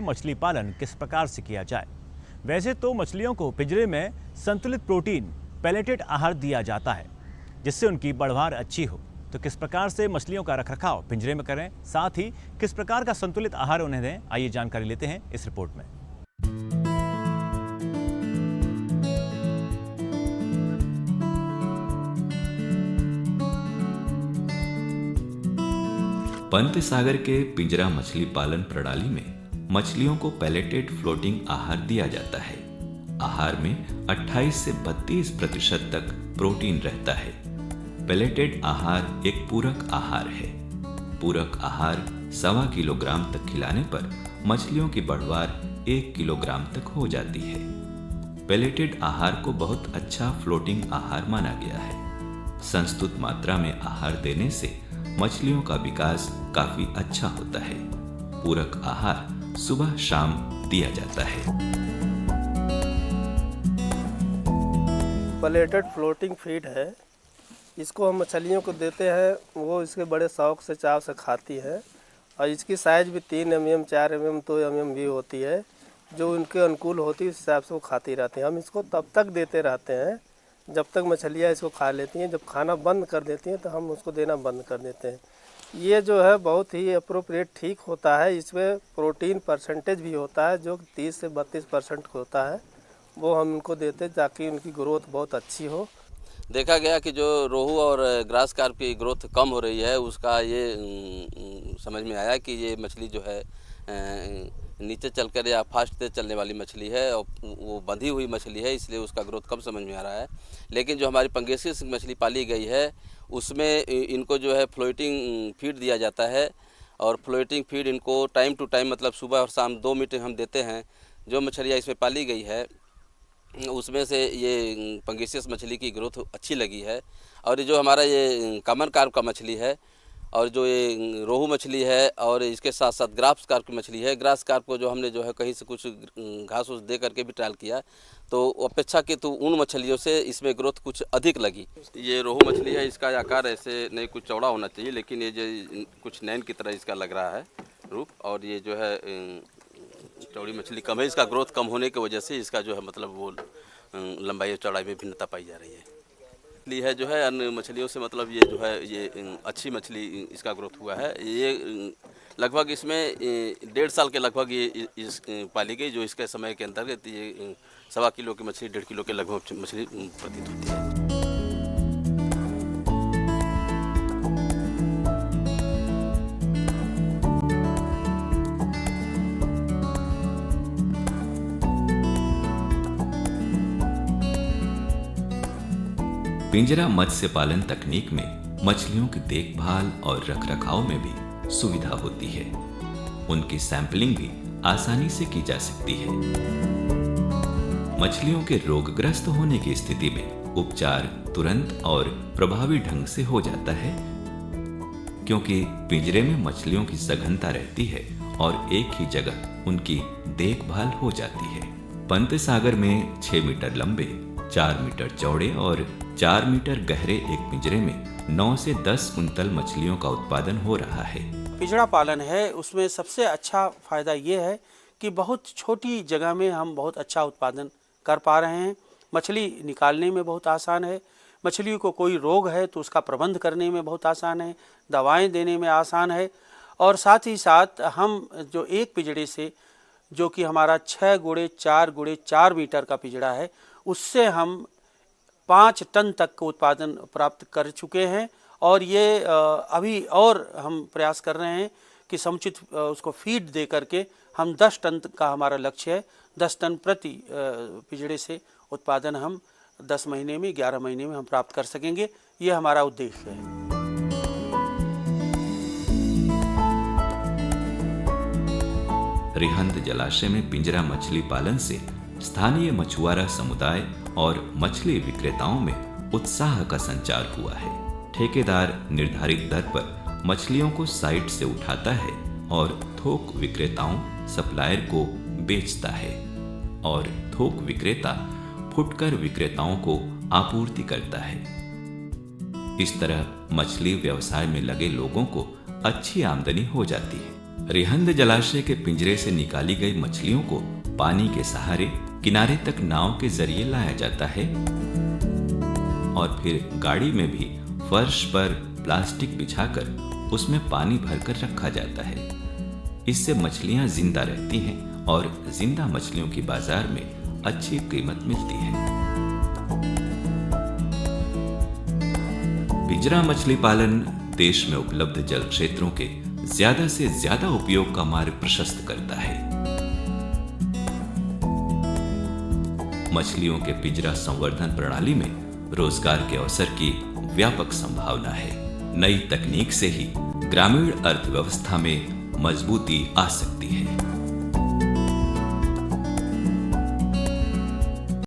मछली पालन किस प्रकार से किया जाए। वैसे तो मछलियों को पिंजरे में संतुलित प्रोटीन पैलेटेड आहार दिया जाता है जिससे उनकी बढ़वार अच्छी हो। तो किस प्रकार से मछलियों का रखरखाव पिंजरे में करें, साथ ही किस प्रकार का संतुलित आहार उन्हें दें, आइए जानकारी लेते हैं इस रिपोर्ट में। पंत सागर के पिंजरा मछली पालन प्रणाली में मछलियों को पैलेटेड फ्लोटिंग आहार दिया जाता है। आहार में 28 से 32% तक प्रोटीन रहता है। पैलेटेड आहार एक पूरक आहार है। पूरक आहार 1.25 किलोग्राम तक खिलाने पर मछलियों की बढ़वार 1 किलोग्राम तक हो जाती है। पैलेटेड आहार को बहुत अच्छा फ्लोटिंग आहार माना गया है। संस्तुत मात्रा में आहार देने से मछलियों का विकास काफी अच्छा होता है। पूरक आहार सुबह शाम दिया जाता है। पैलेटेड फ्लोटिंग फीड है, इसको हम मछलियों को देते हैं। वो इसके बड़े शौक से चाव से खाती है और इसकी साइज भी 3 mm, 4 mm, 2 mm भी होती है। जो उनके अनुकूल होती है उस हिसाब से वो खाती रहती हैं। हम इसको तब तक देते रहते हैं जब तक मछलियाँ इसको खा लेती हैं। जब खाना बंद कर देती हैं तो हम उसको देना बंद कर देते हैं। ये जो है बहुत ही अप्रोप्रिएट ठीक होता है। इसमें प्रोटीन परसेंटेज भी होता है जो 30 से 32% होता है, वो हम उनको देते हैं ताकि उनकी ग्रोथ बहुत अच्छी हो। देखा गया कि जो रोहू और ग्रास कार्प की ग्रोथ कम हो रही है, उसका ये समझ में आया कि ये मछली जो है नीचे चलकर या फास्ट तेज चलने वाली मछली है और वो बंधी हुई मछली है, इसलिए उसका ग्रोथ कम समझ में आ रहा है। लेकिन जो हमारी पंगेसिस मछली पाली गई है उसमें इनको जो है फ्लोटिंग फीड दिया जाता है और फ्लोटिंग फीड इनको टाइम टू टाइम मतलब सुबह और शाम 2 मीटर हम देते हैं। जो मछलियाँ इसमें पाली गई है उसमें से ये पंगेसिस मछली की ग्रोथ अच्छी लगी है। और जो हमारा ये कॉमन कार्प का मछली है और जो ये रोहू मछली है और इसके साथ साथ ग्रास कार्प की मछली है, ग्रास कार्प को जो हमने जो है कहीं से कुछ घास उस दे करके भी ट्रायल किया तो अपेक्षा की तो उन मछलियों से इसमें ग्रोथ कुछ अधिक लगी। ये रोहू मछली है, इसका आकार ऐसे नहीं कुछ चौड़ा होना चाहिए, लेकिन ये जो कुछ नैन की तरह इसका लग रहा है रूप। और ये जो है चौड़ी मछली कम है, इसका ग्रोथ कम होने की वजह से इसका जो है मतलब वो लंबाई और चौड़ाई में भिन्नता पाई जा रही है। मछली है जो है अन्य मछलियों से मतलब ये जो है ये अच्छी मछली इसका ग्रोथ हुआ है। ये लगभग इसमें 1.5 साल के लगभग ये इस पाली गई, जो इसके समय के अंतर्गत ये 1.25 किलो की मछली 1.5 किलो के लगभग मछली प्रतीत होती है। पिंजरा मत्स्य पालन तकनीक में मछलियों की देखभाल और रखरखाव में भी सुविधा होती है। उनकी सैंपलिंग भी आसानी से की जा सकती है। मछलियों के रोगग्रस्त होने की स्थिति में उपचार तुरंत और प्रभावी ढंग से हो जाता है, क्योंकि पिंजरे में मछलियों की सघनता रहती है और एक ही जगह उनकी देखभाल हो जाती है। पंत सागर में 6 मीटर लंबे, 4 मीटर चौड़े और 4 मीटर गहरे एक पिंजरे में 9 से 10 कुंतल मछलियों का उत्पादन हो रहा है। पिंजरा पालन है, उसमें सबसे अच्छा फायदा ये है कि बहुत छोटी जगह में हम बहुत अच्छा उत्पादन कर पा रहे हैं। मछली निकालने में बहुत आसान है। मछली को कोई रोग है तो उसका प्रबंध करने में बहुत आसान है, दवाएं देने में आसान है। और साथ ही साथ हम जो एक पिंजरे से, जो कि हमारा 6 गुणे 4 गुणे 4 मीटर का पिंजरा है, उससे हम 5 टन तक का उत्पादन प्राप्त कर चुके हैं। और ये अभी और हम प्रयास कर रहे हैं कि समुचित उसको फीड दे करके हम 10 टन का हमारा लक्ष्य है। 10 टन प्रति पिंजरे से उत्पादन हम 10 महीने में, 11 महीने में हम प्राप्त कर सकेंगे। ये हमारा उद्देश्य है। रिहंद जलाशय में पिंजरा मछली पालन से स्थानीय मछुआरा समुदाय और मछली विक्रेताओं में उत्साह का संचार हुआ है। ठेकेदार निर्धारित दर पर मछलियों को साइट से उठाता है और थोक विक्रेताओं सप्लायर को बेचता है और थोक विक्रेता फुटकर विक्रेताओं को आपूर्ति करता है। इस तरह मछली व्यवसाय में लगे लोगों को अच्छी आमदनी हो जाती है। रिहंद जलाशय के पिंजरे से निकाली गई मछलियों को पानी के सहारे किनारे तक नाव के जरिए लाया जाता है और फिर गाड़ी में भी फर्श पर प्लास्टिक बिछाकर उसमें पानी भरकर रखा जाता है। इससे मछलियां जिंदा रहती हैं और जिंदा मछलियों की बाजार में अच्छी कीमत मिलती है। पिंजरा मछली पालन देश में उपलब्ध जल क्षेत्रों के ज्यादा से ज्यादा उपयोग का मार्ग प्रशस्त करता है। मछलियों के पिंजरा संवर्धन प्रणाली में रोजगार के अवसर की व्यापक संभावना है। नई तकनीक से ही ग्रामीण अर्थव्यवस्था में मजबूती आ सकती है।